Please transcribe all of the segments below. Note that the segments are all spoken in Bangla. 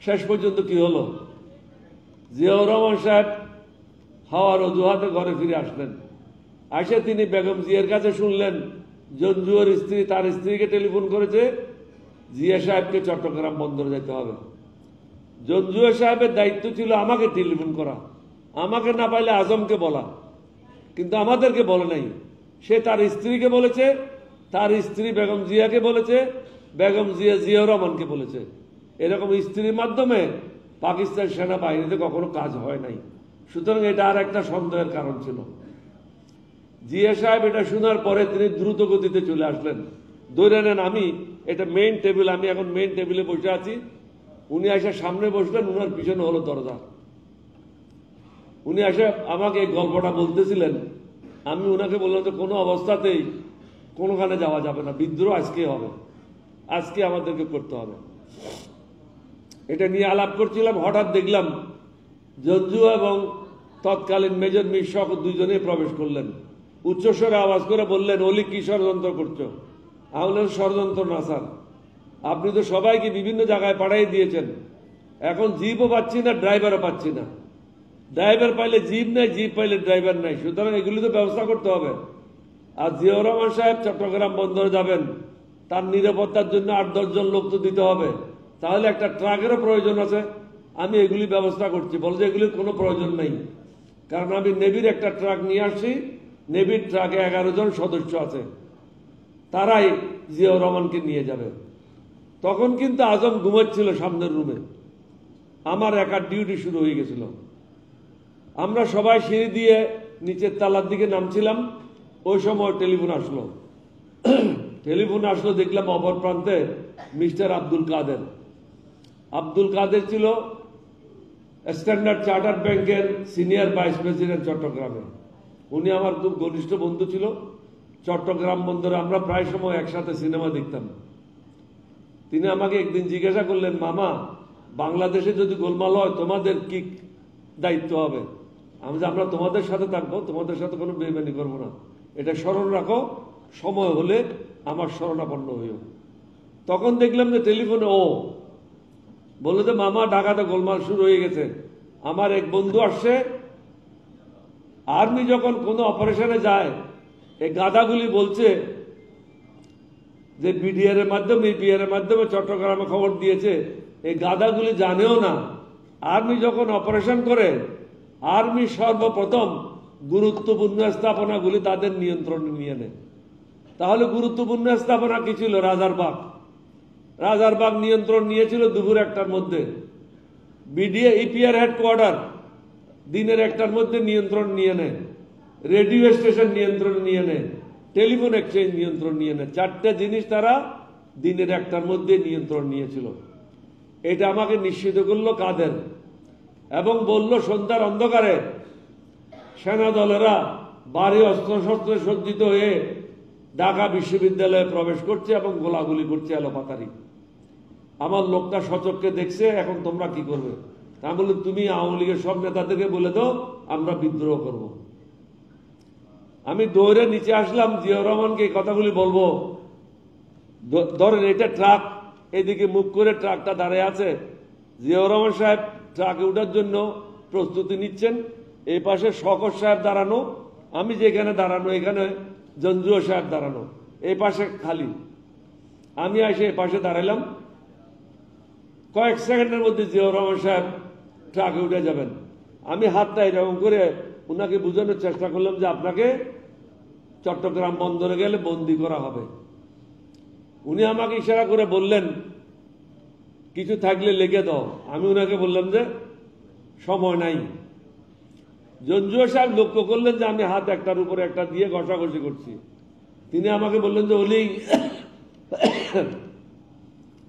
শেষ পর্যন্ত কি হলো, জিয়াউর রহমান সাহেব হাওয়ার অজুহাতে ঘরে ফিরে আসলেন। আসে তিনি বেগম জিয়ার কাছে শুনলেন জঞ্জুয়ের স্ত্রী তার স্ত্রীকে টেলিফোন করেছে জিয়া সাহেবকে চট্টগ্রাম বন্দরে যেতে হবে। জঞ্জুয়া সাহেবের দায়িত্ব ছিল আমাকে টেলিফোন করা, আমাকে না পাইলে আজমকে বলা, কিন্তু আমাদেরকে বলে নাই। সে তার স্ত্রীকে বলেছে, তার স্ত্রী বেগম জিয়াকে বলেছে, বেগম জিয়া জিয়াউর রহমানকে বলেছে। এরকম স্ত্রীর মাধ্যমে পাকিস্তান সেনাবাহিনীতে কখনো কাজ হয় নাই। সুতরাং এটা আর একটা সন্দেহের কারণ ছিল। জিয়া সাহেব এটা শোনার পরে তিনি দ্রুত গতিতে চলে আসলেন। ধরে নেন আমি এটা মেইন টেবিল, আমি এখন মেইন টেবিলে বসে আছি, উনি এসে সামনে বসলেন, উনার পিছনে হলো দরজা। উনি এসে আমাকে এই গল্পটা বলতেছিলেন। আমি ওনাকে বললাম যে কোনো অবস্থাতেই কোনোখানে যাওয়া যাবে না, বিদ্রোহ আজকে হবে, আজকে আমাদেরকে করতে হবে। এটা নিয়ে আলাপ করছিলাম, হঠাৎ দেখলাম জঞ্জু এবং তৎকালীন মেজর মির শখ দুইজনেই প্রবেশ করলেন। উচ্চস্বরে আওয়াজ করে বললেন, অলি কি ষড়যন্ত্র করছো? আমাদের ষড়যন্ত্র না স্যার, আপনি তো সবাইকে বিভিন্ন জায়গায় পাঠিয়ে দিয়েছেন, এখন জিপও পাচ্ছি না, ড্রাইভারও পাচ্ছি না। ড্রাইভার পাইলে জিপ নাই, জিপ পাইলে ড্রাইভার নাই, সুতরাং এগুলি তো ব্যবস্থা করতে হবে। আর জিয়াউর রহমান সাহেব চট্টগ্রাম বন্দরে যাবেন, তার নিরাপত্তার জন্য 8-10 জন লোক তো দিতে হবে, তাহলে একটা ট্রাকেরও প্রয়োজন আছে। আমি এগুলি ব্যবস্থা করছি। বলছে এগুলির কোনো প্রয়োজন নেই, কারণ আমি নেভির একটা ট্রাক নিয়ে আসছি, নেভির ট্রাকে 11 জন সদস্য আছে, তারাই জিয়াউর রহমানকে নিয়ে যাবে। তখন কিন্তু আজম ঘুমাচ্ছিল সামনের রুমে, আমার একার ডিউটি শুরু হয়ে গেছিল। আমরা সবাই সিঁড়ি দিয়ে নিচের তালার দিকে নামছিলাম, ওই সময় টেলিফোন আসলো। টেলিফোন আসলো, দেখলাম অপর প্রান্তে মিস্টার আব্দুল কাদের। আব্দুল কাদের ছিল স্ট্যান্ডার্ড চার্টার্ড ব্যাংকের সিনিয়র ভাইস প্রেসিডেন্ট চট্টগ্রামে। উনি আমার খুব ঘনিষ্ঠ বন্ধু ছিল। চট্টগ্রাম বন্দরে আমরা প্রায় সময় একসাথে সিনেমা দেখতাম। তিনি আমাকে একদিন জিজ্ঞাসা করলেন, মামা, বাংলাদেশে যদি গোলমাল হয় তোমাদের কি দায়িত্ব হবে? আমি যে আমরা তোমাদের সাথে থাকবো, তোমাদের সাথে কোনো বেইমানি করবো না, এটা স্মরণ রাখো, সময় হলে আমার শরণাপন্ন হইও। তখন দেখলাম যে টেলিফোনে ও বললো যে মামা, ঢাকাতে গোলমাল শুরু হয়ে গেছে, আমার এক বন্ধু আসছে, আর্মি যখন কোনো অপারেশনে যায় এই গাধাগুলি বলছে যে বিডিআর এর মাধ্যমে পিআর এর মাধ্যমে চট্টগ্রামে খবর দিয়েছে, এই গাধাগুলি জানেও না আর্মি যখন অপারেশন করে আর্মি সর্বপ্রথম গুরুত্বপূর্ণ স্থাপনাগুলি তাদের নিয়ন্ত্রণে নিয়ে নেয়। তাহলে গুরুত্বপূর্ণ স্থাপনা কি ছিল? রাজারবাগ। রাজারবাগ নিয়ন্ত্রণ নিয়েছিল দুপুর 1টার মধ্যে। বিডিএ ইপিআর হেডকোয়ার্টার দিনের 1টার মধ্যে নিয়ন্ত্রণ নিয়ে নেয়, রেডিও স্টেশন নিয়ন্ত্রণ নিয়ে নেয়, টেলিফোন এক্সচেঞ্জ নিয়ন্ত্রণ নিয়ে নেয়। 4টে জিনিস তারা দিনের 1টার মধ্যে নিয়ন্ত্রণ নিয়েছিল। এটা আমাকে নিশ্চিত করলো কাদের, এবং বলল সন্ধ্যার অন্ধকারে সেনা দলেরা ভারী অস্ত্রশস্ত্রে সজ্জিত হয়ে ঢাকা বিশ্ববিদ্যালয়ে প্রবেশ করছে এবং গোলাগুলি করছে এলোপাতারি। আমার লোকটা সচক্ষে দেখছে, এখন তোমরা কি করবে? তা বললো, তুমি আওয়ামী লীগের সব নেতাদেরকে বলে দাও আমরা বিদ্রোহ করব। আমি দৌড়ে নিচে আসলাম, জিয়াউর রহমানকে এই কথাগুলি বলবো। ধরেন এটা ট্রাক, এদিকে মুখ করে ট্রাকটা দাঁড়িয়ে আছে, জিয়াউর রহমান সাহেব ট্রাকে উঠার জন্য প্রস্তুতি নিচ্ছেন, এই পাশে শওকত সাহেব দাঁড়ানো, আমি যেখানে দাঁড়ানো এখানে জঞ্জুয়া সাহেব দাঁড়ানো, এই পাশে খালি। আমি এসে এই পাশে দাঁড়ালাম। কয়েক সেকেন্ডের মধ্যে জিয়াউর রহমান সাহেব ট্রাকে উঠে যাবেন। আমি হাতটা এরকম করে ওনাকে বোঝানোর চেষ্টা করলাম যে আপনাকে চট্টগ্রাম বন্দরে গেলে বন্দি করা হবে। উনি আমাকে ইশারা করে বললেন, কিছু থাকলে লিখে দাও। আমি ওনাকে বললাম যে সময় নাই। জঞ্জুয়া সাহেব লক্ষ্য করলেন যে আমি হাত একটার উপরে একটা দিয়ে ঘষাঘষি করছি। তিনি আমাকে বললেন যে অলি,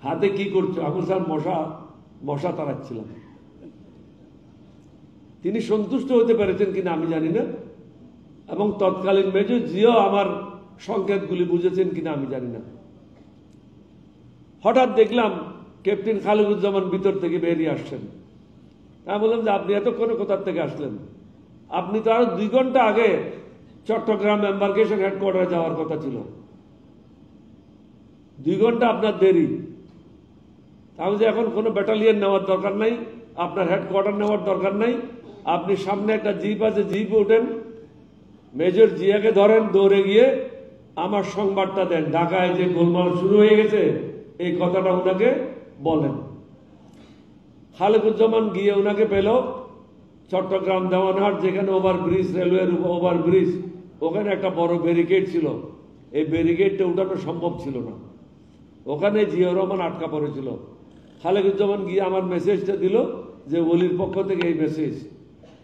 হাতে কি করছো? আমি স্যার মশা তাড়াচ্ছিলাম। তিনি সন্তুষ্ট হতে পেরেছেন কিনা আমি জানি না, এবং তৎকালীন মেজর জিও আমার সংকেতগুলি বুঝেছেন কিনা আমি জানি না। হঠাৎ দেখলাম ক্যাপ্টেন খালিদুজ্জামান ভিতর থেকে বেরিয়ে আসছেন। আমি বললাম যে আপনি এতক্ষণে কোথার থেকে আসলেন? আপনি তো আরো 2 ঘন্টা আগে চট্টগ্রাম এম্বার্কেশন হেডকোয়ার্টারে যাওয়ার কথা ছিল, 2 ঘন্টা আপনার দেরি। আমি যে এখন কোনো ব্যাটালিয়ন নেওয়ার দরকার নাই, আপনার হেডকোয়ার্টার নেওয়ার দরকার নাই, আপনি সামনে একটা জিপ আছে, জিপে ওঠেন, মেজর জিয়াকে ধরেন, দৌড়ে গিয়ে আমার সংবাদটা দেন, ঢাকায় যে গোলমাল শুরু হয়ে গেছে এই কথাটা ওনাকে বলেন। খালেকুজ্জামান গিয়ে ওনাকে পেল চট্টগ্রাম দেওয়ানহাট, যেখানে ওভারব্রিজ, রেলওয়ের ওভারব্রিজ, ওখানে একটা বড় ব্যারিকেড ছিল, এই ব্যারিকেডটা উঠানো সম্ভব ছিল না, ওখানে জিয়াউর রহমান আটকা পড়েছিল। খালেকুজ্জামান গিয়ে আমার মেসেজটা দিল যে ওলির পক্ষ থেকে এই মেসেজ।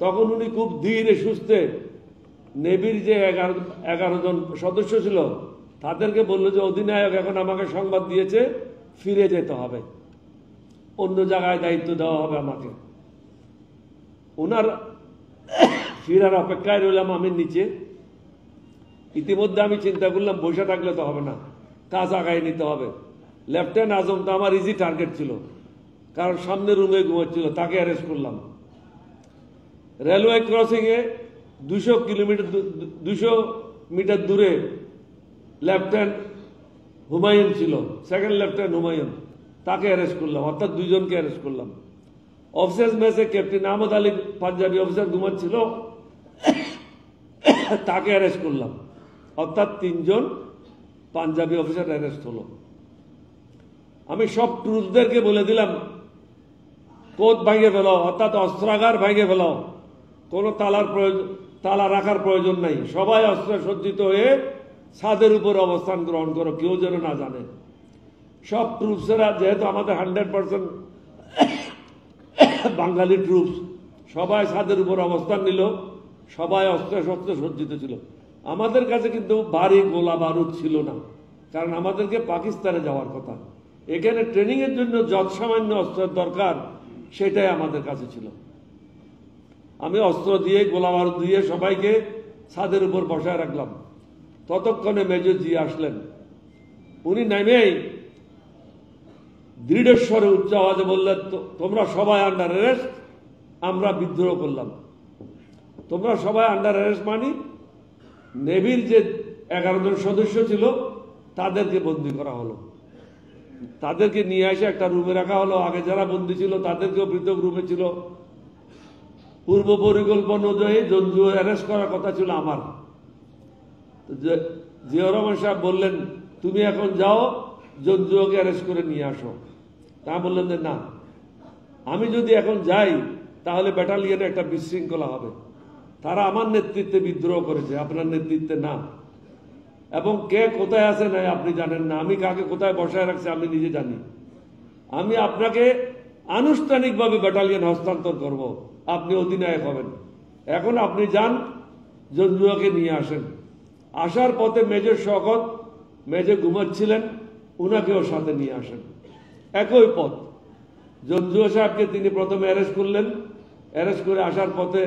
তখন উনি খুব ধীরে সুস্থে নেভির যে 11 জন সদস্য ছিল তাদেরকে বললো যে অধিনায়ক এখন আমাকে সংবাদ দিয়েছে ফিরে যেতে হবে, অন্য জায়গায় দায়িত্ব দেওয়া হবে আমাকে। ওনার ফিরার অপেক্ষায় রইলাম আমি নিচে। ইতিমধ্যে আমি চিন্তা করলাম বসে থাকলে তো হবে না, কাজ আগায় নিতে হবে। লেফটেন্যান্ট আজম তো আমার ইজি টার্গেট ছিল, কারণ সামনে রুমে ঘুমাচ্ছিল, তাকে অ্যারেস্ট করলাম। রেলওয়ে ক্রসিংয়ে 200 মিটার দূরে লেফটেন্যান্ট হুমায়ুন ছিল, সেকেন্ড লেফটেন্যান্ট হুমায়ুন, তাকে অ্যারেস্ট করলাম, অর্থাৎ 2 জনকে অ্যারেস্ট করলাম। অফিসার্স মেসে ক্যাপ্টেন আহমদ আলী পাঞ্জাবি অফিসার ঘুমাচ্ছিল, তাকে অ্যারেস্ট করলাম, অর্থাৎ 3 জন পাঞ্জাবি অফিসার অ্যারেস্ট হলো। আমি সব ট্রুপদেরকে বলে দিলাম কোদ ভাঙে ফেলাও, অর্থাৎ অস্ত্রাগার ভাঙে ফেলাও, কোনো তালা রাখার প্রয়োজন নাই, সবাই অস্ত্রে সজ্জিত হয়ে ছাদের উপর অবস্থান গ্রহণ করো, কেউ যেন না জানে। সব ট্রুপসেরা, যেহেতু আমাদের 100% বাঙালি ট্রুপস, সবাই ছাদের উপর অবস্থান নিল, সবাই অস্ত্রে শস্ত্রে সজ্জিত ছিল। আমাদের কাছে কিন্তু ভারী গোলা বারুদ ছিল না, কারণ আমাদেরকে পাকিস্তানে যাওয়ার কথা, এখানে ট্রেনিং এর জন্য যত সামান্য অস্ত্রের দরকার সেটাই আমাদের কাছে ছিল। আমি অস্ত্র দিয়ে, গোলা বারুদ দিয়ে সবাইকে ছাদের উপর বসায় রাখলাম। ততক্ষণে মেজর জি আসলেন। উনি নেমেই দৃঢ়স্বরে উচ্চ আওয়াজে বললেন, তোমরা সবাই আন্ডার অ্যারেস্ট। আমরা বিদ্রোহ করলাম। তোমরা সবাই আন্ডার অ্যারেস্ট মানি নেভির যে 11 জন সদস্য ছিল তাদেরকে বন্দী করা হলো, তাদেরকে নিয়ে এসে একটা রুমে রাখা হলো। আগে যারা বন্দী ছিল তাদেরকেও পৃথক রুমে ছিল। পূর্ব পরিকল্পনা অনুযায়ী জঞ্জু অ্যারেস্ট করার কথা ছিল আমার। জিয়াউর রহমান সাহেব বললেন, তুমি এখন যাও, জঞ্জুকে অ্যারেস্ট করে নিয়ে আসো। তা বললেন যে না, আমি যদি এখন যাই তাহলে ব্যাটালিয়নে একটা বিশৃঙ্খলা হবে। তারা আমার নেতৃত্বে বিদ্রোহ করেছে, আপনার নেতৃত্বে না। এবং কে কোথায় আছে নাই আপনি জানেন না, আমি কাকে কোথায় বসায় রাখছি আমি নিজে জানি। আমি আপনাকে আনুষ্ঠানিকভাবে ব্যাটালিয়ন হস্তান্তর করব, আপনি অধিনায়ক হবেন। এখন আপনি যান, জঞ্জুয়াকে নিয়ে আসেন। আসার পথে মেজর শওকত, মেজর ঘুমাচ্ছিলেন, উনাকেও সাথে নিয়ে আসেন। একই পথ। জঞ্জুয়া সাহেবকে তিনি প্রথমে অ্যারেস্ট করলেন, অ্যারেস্ট করে আসার পথে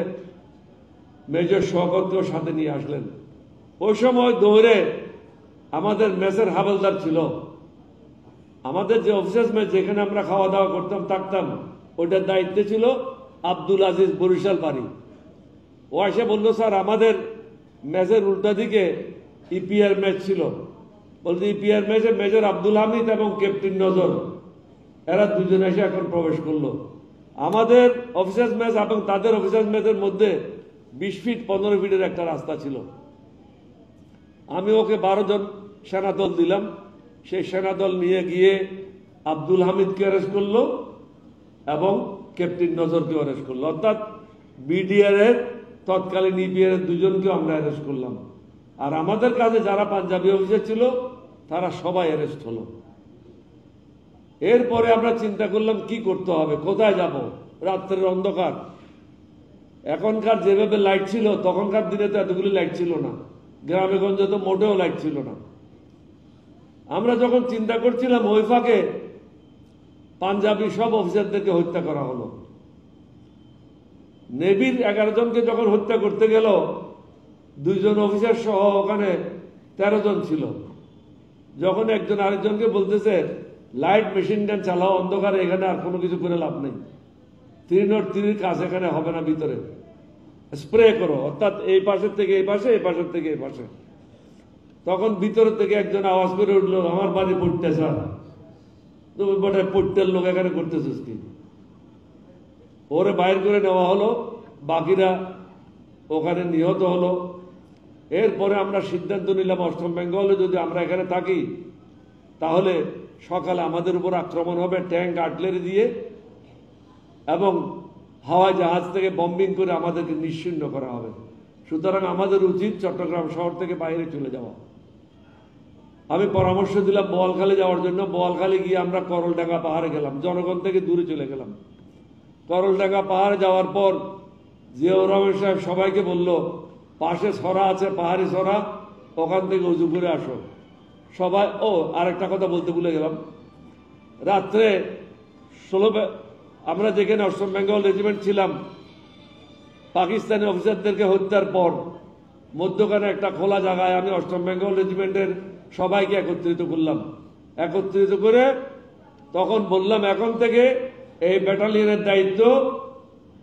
মেজর শওকতকেও সাথে নিয়ে আসলেন। ওই সময় দৌড়ে আমাদের মেসের হাবলদার ছিল, আমাদের যে অফিসার্স মেস যেখানে আমরা খাওয়া দাওয়া করতাম থাকতাম, ওইটার দায়িত্বে ছিল আব্দুল আজিজ, বরিশাল বাড়ি। ও এসে বলল, স্যার আমাদের মেসের উল্টা দিকে ইপিআর ম্যাচ ছিল। বলছে ইপিআর ম্যাচে মেজর আব্দুল হামিদ এবং ক্যাপ্টেন নজর, এরা 2 জন এসে এখন প্রবেশ করলো। আমাদের অফিসার্স ম্যাচ এবং তাদের অফিসার্স ম্যাচের মধ্যে 20 ফিট 15 ফিটের একটা রাস্তা ছিল। আমি ওকে 12 জন সেনাদল দিলাম, সেই সেনাদল নিয়ে গিয়ে আব্দুল হামিদকে অ্যারেস্ট করলো এবং ক্যাপ্টেন নজরকে অ্যারেস্ট করলো, অর্থাৎ বিডিআর এর তৎকালীন ইপিআর এর 2 জনকে আমরা অ্যারেস্ট করলাম। আর আমাদের কাছে যারা পাঞ্জাবি অফিসার ছিল তারা সবাই অ্যারেস্ট হলো। এরপরে আমরা চিন্তা করলাম কি করতে হবে, কোথায় যাব, রাত্রের অন্ধকার। এখনকার যেভাবে লাইট ছিল, তখনকার দিনে তো এতগুলি লাইট ছিল না, গ্রামে গঞ্জে তো মোটেও লাইট ছিল না। আমরা যখন চিন্তা করছিলাম, ওই ফাঁকে পাঞ্জাবি সব অফিসারদেরকে হত্যা করা হলো। নেভির 11 জনকে যখন হত্যা করতে গেল, 2 জন অফিসার সহ ওখানে 13 জন ছিল। যখন একজন আরেকজনকে বলতেছে লাইট মেশিন গান চালাও অন্ধকারে, এখানে আর কোনো কিছু করে লাভ নেই, 303 কাজ এখানে হবে না, ভিতরে স্প্রে করো, অর্থাৎ এই পাশের থেকে এই পাশে, এই পাশের থেকে এই পাশে। তখন ভিতর থেকে একজন আওয়াজ করে উঠলো, আমার বাড়ি পড়তে স্যার। তো পট্টের লোক এখানে করতেছিস কি? ওরে বাইর করে নেওয়া হলো, বাকিরা ওখানে নিহত হলো। এরপরে আমরা সিদ্ধান্ত নিলাম অষ্টম বেঙ্গলে যদি আমরা এখানে থাকি তাহলে সকালে আমাদের উপর আক্রমণ হবে ট্যাঙ্ক আর্টিলারি দিয়ে, এবং হাওয়াই জাহাজ থেকে বম্বিং করে আমাদেরকে নিশ্চিহ্ন করা হবে। সুতরাং আমাদের উচিত চট্টগ্রাম শহর থেকে বাইরে চলে যাওয়া। আমি পরামর্শ দিলাম বোয়ালখালী যাওয়ার জন্য। বোয়ালখালী গিয়ে আমরা করলডাঙ্গা পাহাড়ে গেলাম, জনগণ থেকে দূরে চলে গেলাম। করলডাঙ্গা পাহাড়ে যাওয়ার পর জিয়াউর রহমান সাহেব সবাইকে বলল, পাশে সরা আছে, পাহাড়ি সরা, ওখান থেকে উজু করে আসো সবাই। আরেকটা কথা বলতে ভুলে গেলাম, রাত্রে আমরা যেখানে অষ্টম বেঙ্গল রেজিমেন্ট ছিলাম, পাকিস্তানি অফিসারদেরকে হত্যার পর মধ্যখানে একটা খোলা জায়গায় আমি অষ্টম বেঙ্গল রেজিমেন্টের সবাইকে একত্রিত করলাম। একত্রিত করে তখন বললাম, এখন থেকে এই ব্যাটালিয়নের দায়িত্ব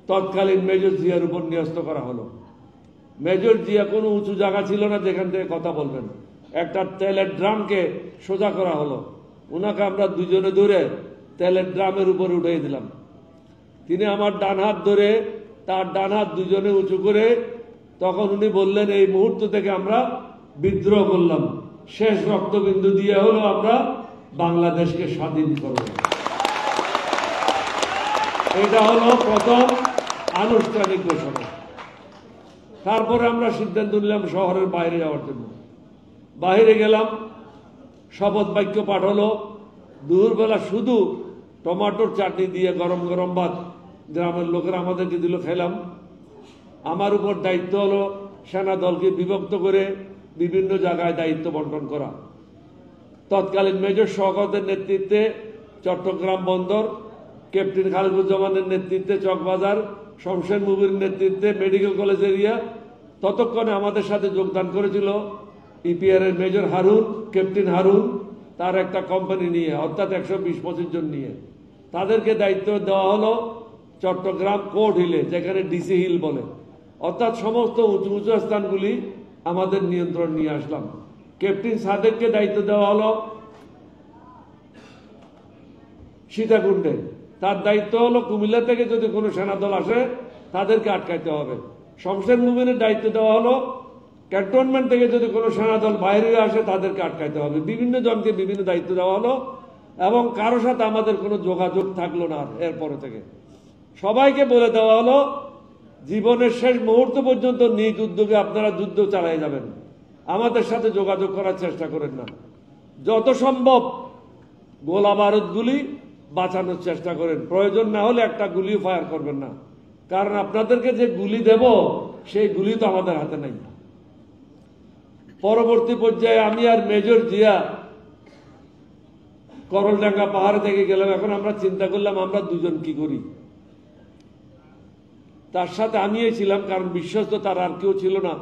তৎকালীন মেজর জিয়ার উপর ন্যস্ত করা হলো। মেজর জিয়া কোনো উঁচু জায়গা ছিল না যেখান থেকে কথা বলবেন। একটা তেলের ড্রামকে সোজা করা হলো, ওনাকে আমরা দুজনে ধরে তেলের ড্রামের উপরে উঠিয়ে দিলাম। তিনি আমার ডান হাত ধরে তার ডান হাত দুজনে উঁচু করে তখন উনি বললেন, এই মুহূর্ত থেকে আমরা বিদ্রোহ করলাম, শেষ রক্তবিন্দু দিয়ে হলো আমরা বাংলাদেশকে স্বাধীন করব। এটা হলো প্রথম আনুষ্ঠানিক ঘোষণা। তারপরে আমরা সিদ্ধান্ত নিলাম শহরের বাইরে যাওয়ার জন্য। বাইরে গেলাম, শপথ বাক্য পাঠ হলো। দুপুরবেলা শুধু টমাটোর চাটনি দিয়ে গরম গরম ভাত গ্রামের লোকেরা আমাদেরকে দিল, খেলাম। আমার উপর দায়িত্ব হলো সেনা দলকে বিভক্ত করে বিভিন্ন জায়গায় দায়িত্ব বন্টন করা। তৎকালীন মেজর শওকতের নেতৃত্বে চট্টগ্রাম বন্দর, ক্যাপ্টেন খালিদুজ্জামানের নেতৃত্বে চকবাজার, শমশের মুবির নেতৃত্বে মেডিকেল কলেজ এরিয়া। ততক্ষণে আমাদের সাথে যোগদান করেছিল ইপিআর এর মেজর হারুন, ক্যাপ্টেন হারুন, তার একটা কোম্পানি নিয়ে, অর্থাৎ 120-25 জন নিয়ে। তাদেরকে দায়িত্ব দেওয়া হলো চট্টগ্রাম কোর্ট হিলে, যেখানে ডিসি হিল বলে, অর্থাৎ সমস্ত উঁচু উঁচু স্থানগুলি আমাদের নিয়ন্ত্রণ নিয়ে আসলাম। ক্যাপ্টেন সাদেককে দায়িত্ব দেওয়া হলো সীতাকুণ্ডে। তার দায়িত্ব হলো কুমিল্লা থেকে যদি কোনো সেনাদল আসে তাদেরকে আটকাইতে হবে। শমশের মুবিনের দায়িত্ব দেওয়া হলো ক্যান্টনমেন্ট থেকে যদি কোনো সেনাদল বাইরে আসে তাদেরকে আটকাইতে হবে। বিভিন্ন জনকে বিভিন্ন দায়িত্ব দেওয়া হলো, এবং কারোর সাথে আমাদের কোনো যোগাযোগ থাকলো না। এরপরে থেকে সবাইকে বলে দেওয়া হলো, জীবনের শেষ মুহূর্ত পর্যন্ত নিজ উদ্যোগে আপনারা যুদ্ধ চালিয়ে যাবেন, আমাদের সাথে যোগাযোগ করার চেষ্টা করেন না। যত সম্ভব গোলা বারুদগুলি বাঁচানোর চেষ্টা করেন, প্রয়োজন না হলে একটা গুলিও ফায়ার করবেন না, কারণ আপনাদেরকে যে গুলি দেব সেই গুলি তো আমাদের হাতে নাই। পরবর্তী পর্যায়ে আমি আর মেজর জিয়া করলডাঙ্গা পাহাড় থেকে গেলাম। এখন আমরা চিন্তা করলাম আমরা দুজন কি করি। তার সাথে আমিই ছিলাম, কারণ বিশ্বস্ত তার আর কেউ ছিল না।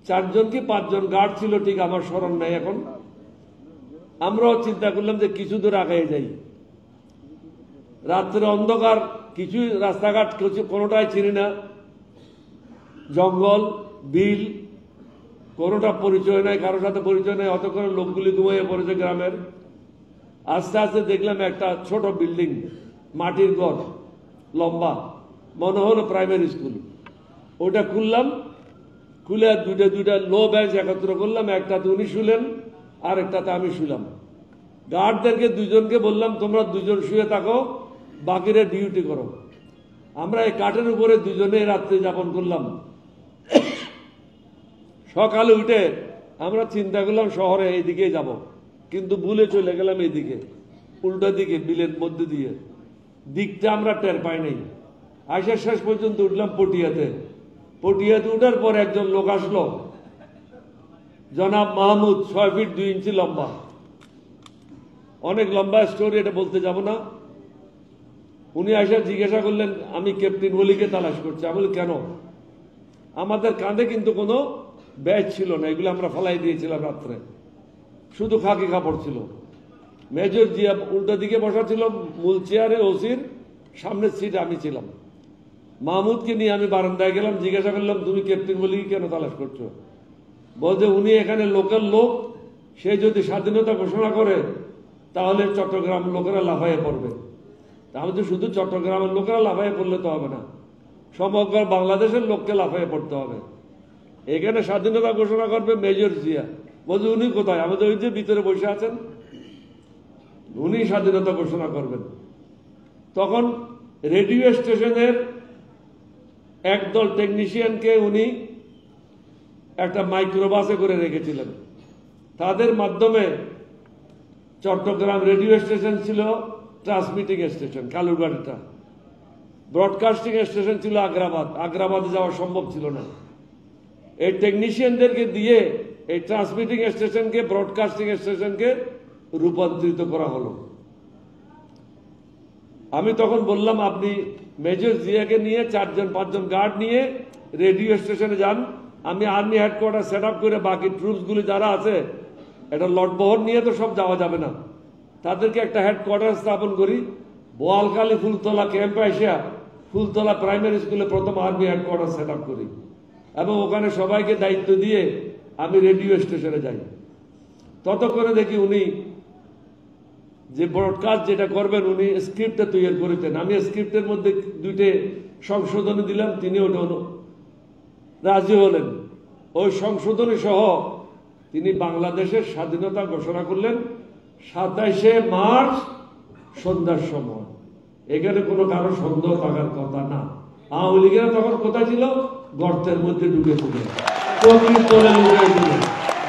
4 জন কি 5 জন গার্ড ছিল, ঠিক আমার স্মরণ নাই এখন। আমরাও চিন্তা করলাম যে কিছু দূর আগে যাই। রাত্রে অন্ধকার, কিছু রাস্তাঘাট কোনোটাই চিনি না, জঙ্গল, বিল, কোনোটা পরিচয় নাই, কারোর সাথে পরিচয় নাই। অতক্ষণ লোকগুলি ঘুমিয়ে পড়েছে গ্রামের। আস্তে আস্তে দেখলাম একটা ছোট বিল্ডিং, মাটির ঘর, লম্বা, মনে হলো প্রাইমারি স্কুল। ওটা খুললাম, খুলে দুইটা লো বেঞ্চ একত্র করলাম। একটাতে উনি শুলেন, আর একটাতে আমি শুলাম। গার্ডদেরকে 2 জনকে বললাম, তোমরা 2 জন শুয়ে থাকো, বাকিরা ডিউটি করো। আমরা এই কাঠের উপরে 2 জনে রাত্রি যাপন করলাম। সকালে উঠে আমরা চিন্তা করলাম শহরে এইদিকে যাব, কিন্তু ভুলে চলে গেলাম এইদিকে, উল্টো দিকে, বিলের মধ্যে দিয়ে। দিকটা আমরা টের পাই নাই। আসার শেষ পর্যন্ত উঠলাম পটিয়াতে। পটিয়াতে উঠার পর একজন লোক আসলো, জনাব মাহমুদ, 6 ফিট 2 ইঞ্চি লম্বা। অনেক লম্বা স্টোরি, এটা বলতে যাব না। উনি আসা জিজ্ঞাসা করলেন, আমি ক্যাপ্টেন ওলিকে তালাশ করছি। আমি বলি, কেন? আমাদের কাঁধে কিন্তু কোনো ব্যাজ ছিল না, এগুলো আমরা ফেলাই দিয়েছিলাম রাত্রে, শুধু খাকি কাপড় ছিল। মেজর জিয়া উল্টো দিকে বসা ছিল মূল চেয়ারে, ওসির সামনের সিট আমি ছিলাম। মাহমুদকে নিয়ে আমি বারান্দায় গেলাম, জিজ্ঞাসা করলাম, তুমি ক্যাপ্টেন ওলিকে কেন তালাশ করছো? বলছে, উনি এখানে লোকাল লোক, সে যদি স্বাধীনতা ঘোষণা করে তাহলে চট্টগ্রাম লোকেরা লাফাইয়ে পড়বে। তাহলে শুধু চট্টগ্রামের লোকেরা লাফাইয়ে পড়লে তো হবে না, সমগ্র বাংলাদেশের লোককে লাফাইয়ে পড়তে হবে। এখানে স্বাধীনতা ঘোষণা করবে মেজর জিয়া, বলছে উনি কোথায়? আমাদের ওই যে ভিতরে বসে আছেন, উনি স্বাধীনতা ঘোষণা করবেন। তখন রেডিও স্টেশনের একদল টেকনিশিয়ানকে উনি একটা মাইক্রোবাসে করে রেখেছিলেন। তাদের মাধ্যমে চট্টগ্রাম রেডিও স্টেশন ছিল ট্রান্সমিটিং স্টেশন কালুরঘাটটা, ব্রডকাস্টিং স্টেশন ছিল আগ্রাবাদ, আগ্রাবাদে যাওয়া সম্ভব ছিল না। এই টেকনিশিয়ানদেরকে দিয়ে এই ট্রান্সমিটিং স্টেশনকে ব্রডকাস্টিং স্টেশনকে রূপান্তরিত করা হলো। আমি তখন বললাম আপনি মেজর জিয়াকে নিয়ে 4-5 গার্ড নিয়ে রেডিও স্টেশনে যান, আমি আর্মি হেডকোয়ার্টার সেট আপ করে বাকি ট্রুপসগুলি যারা আছে, এটা লটবহর নিয়ে তো সব যাওয়া যাবে না, তাদেরকে একটা হেডকোয়ার্টার স্থাপন করি। বোয়ালখালী ফুলতলা ক্যাম্পে এসে ফুলতলা প্রাইমারি স্কুলে প্রথম আর্মি হেডকোয়ার্টার সেট আপ করি এবং ওখানে সবাইকে দায়িত্ব দিয়ে আমি রেডিও স্টেশনে যাই। ততক্ষণে দেখি উনি যে ব্রডকাস্ট যেটা করবেন উনি স্ক্রিপ্টটা তৈরি করেছেন। আমি স্ক্রিপ্টের মধ্যে 2টে সংশোধনী দিলাম, তিনি ওটা রাজি হলেন। ওই সংশোধনী সহ তিনি বাংলাদেশের স্বাধীনতা ঘোষণা করলেন 27শে মার্চ সন্ধ্যার সময়। এখানে কোনো কারো সন্দেহ থাকার কথা না। আওয়ামী লীগেরা তখন কোথায় ছিল? গর্তের মধ্যে ঢুকেছিল,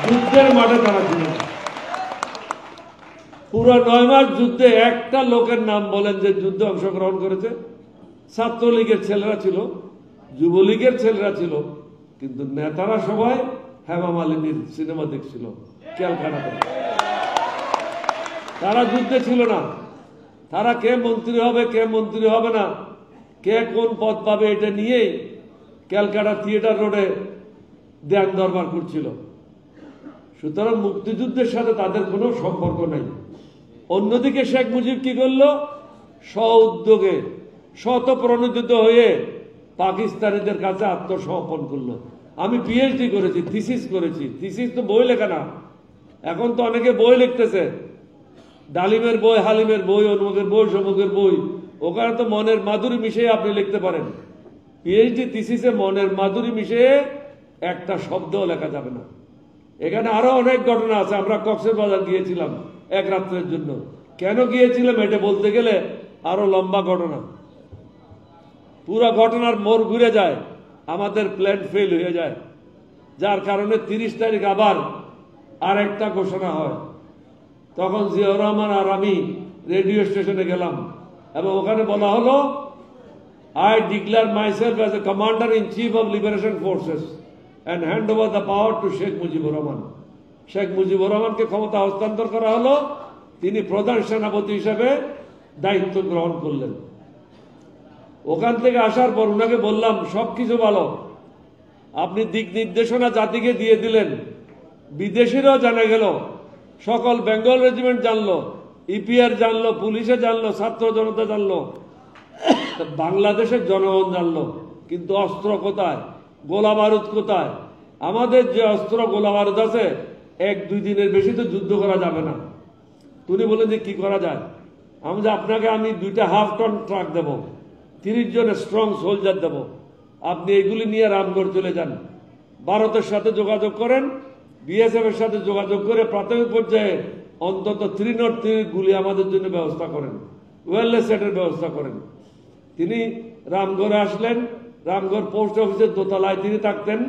যুদ্ধের মাঠে তারা ছিল। পুরো 9 মাস যুদ্ধে একটা লোকের নাম বলেন যে যুদ্ধে অংশগ্রহণ করেছে? ছাত্রলীগের ছেলেরা ছিল, যুবলীগের ছেলেরা ছিল, কিন্তু নেতারা সবাই হেমা মালিনীর সিনেমা দেখছিল ক্যালকাটাতে। তারা যুদ্ধে ছিল না। তারা কে মন্ত্রী হবে কে মন্ত্রী হবে না, কে কোন পদ পাবে এটা নিয়েই ক্যালকাটা থিয়েটার রোডে ধ্যান দরবার করছিল। সুতরাং মুক্তিযুদ্ধের সাথে তাদের কোনো সম্পর্ক নেই। অন্যদিকে শেখ মুজিব কি করলো? স্ব উদ্যোগে শতপ্রণোদিত হয়ে পাকিস্তানিদের কাছে আত্মসমর্পণ করলো। আমি পিএইচডি করেছি, থিসিস করেছি। থিসিস তো বই লেখা না, এখন তো অনেকে বই লিখতেছে, ডালিমের বই, হালিমের বই, অমুকের বই, সমুকের বই, ওখানে তো মনের মাধুরী মিশিয়ে আপনি লিখতে পারেন। পিএইচডি থিসিসে মনের মাধুরী মিশিয়ে একটা শব্দও লেখা যাবে না। এখানে আরো অনেক ঘটনা আছে। আমরা কক্সবাজার গিয়েছিলাম এক রাত্রের জন্য। কেন গিয়েছিলাম এটা বলতে গেলে আরো লম্বা ঘটনা, পুরো ঘটনার মোড় ঘুরে যায়, আমাদের প্ল্যান ফেল হয়ে যায়, যার কারণে 30 তারিখ আবার আরেকটা ঘোষণা হয়। তখন জিয়াউর রহমান আর আমি রেডিও স্টেশনে গেলাম এবং ওখানে বলা হলো, I declare myself as a commander-in-chief of liberation forces and hand over the power to Sheikh Mujibur Rahman. Sheikh Mujibur রহমানকে ক্ষমতা হস্তান্তর করা হলো, তিনি প্রধান সেনাপতি হিসেবে দায়িত্ব গ্রহণ করলেন। ওখান থেকে আসার পর উনাকে বললাম সবকিছু ভালো, আপনি দিক নির্দেশনা জাতিকে দিয়ে দিলেন, বিদেশিরাও জানা গেল, সকল বেঙ্গল রেজিমেন্ট জানলো, ইপিআর জানলো, পুলিশে জানলো, ছাত্র জনতা জানলো, বাংলাদেশের জনগণ জানলো, কিন্তু অস্ত্র কোথায়, গোলা বারুদ কোথায়? আমাদের যে অস্ত্র গোলা বারুদ আছে 1-2 দিনের বেশি তো যুদ্ধ করা যাবে না। তিনি বলেন যে কি করা যায়? আমি যে আপনাকে আমি 2টা হাফ টন ট্রাক দেব, 30 জন স্ট্রং সোলজার দেব, আপনি এগুলি নিয়ে রামগড় চলে যান, ভারতের সাথে যোগাযোগ করেন, বিএসএফ এর সাথে যোগাযোগ করে প্রাথমিক পর্যায়ে অন্তত 303 গুলি আমাদের জন্য ব্যবস্থা করেন, ওয়েলনেস সেটের ব্যবস্থা করেন। তিনি রামগড়ে আসলেন, রামগড় পোস্ট অফিসের দোতলায় তিনি থাকতেন।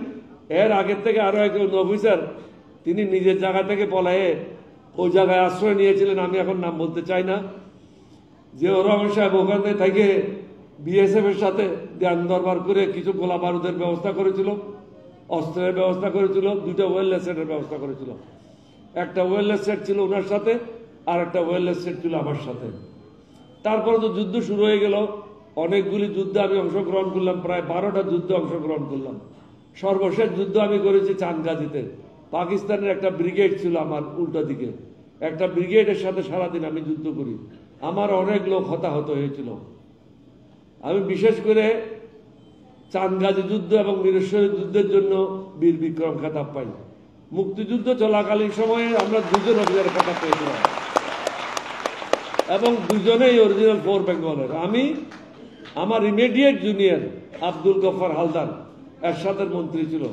এর আগের থেকে আরো একজন অফিসার তিনি নিজের জায়গা থেকে পলায়ে ওই জায়গায় আশ্রয় নিয়েছিলেন, আমি এখন নাম বলতে চাই না। যে রহমান সাহেব ওখানে থেকে বিএসএফ এর সাথে ধ্যান দরবার করে কিছু গোলা বারুদের ব্যবস্থা করেছিল, অস্ত্রের ব্যবস্থা করেছিল, 2টা ওয়েলনেস সেটের ব্যবস্থা করেছিল। একটা ওয়েলনেস সেট ছিল ওনার সাথে, আর একটা ওয়েলনেস সেট ছিল আমার সাথে। তারপরে তো যুদ্ধ শুরু হয়ে গেল, অনেকগুলি যুদ্ধে আমি অংশগ্রহণ করলাম, প্রায় 12টা যুদ্ধে অংশগ্রহণ করলাম। সর্বশেষ যুদ্ধ আমি করেছি চাঁদগাজিতে। পাকিস্তানের একটা ব্রিগেড ছিল আমার উল্টো দিকে, একটা ব্রিগেডের সাথে সারাদিন আমি যুদ্ধ করি, আমার অনেক লোক হতাহত হয়েছিল। আমি বিশেষ করে চাঁদগাজি যুদ্ধ এবং মিরেশ্বরী যুদ্ধের জন্য বীর বিক্রম খেতাব পাই। মুক্তিযুদ্ধ চলাকালীন সময়ে আমরা 2জন অফিসারের খেতাব পেয়েছিলাম। এবং দুজনেই অরিজিনাল 4 বেঙ্গলের। আমি আমার ইমিডিয়েট জুনিয়র আব্দুল গফফার হালদার এরশাদের মন্ত্রী ছিল।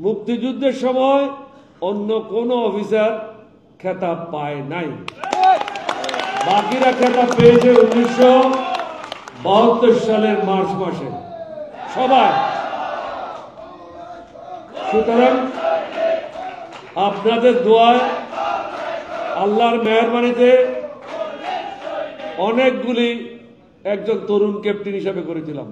মুক্তিযুদ্ধের সময় অন্য কোন অফিসার খেতাব পায় নাই, বাকিরা খেতাব পেয়েছে 1972 সালের মার্চ মাসে সবাই। সুতরাং আপনাদের দোয়ায়, আল্লাহর মেহেরবানিতে অনেকগুলি একজন তরুণ ক্যাপ্টেন হিসাবে করেছিলাম।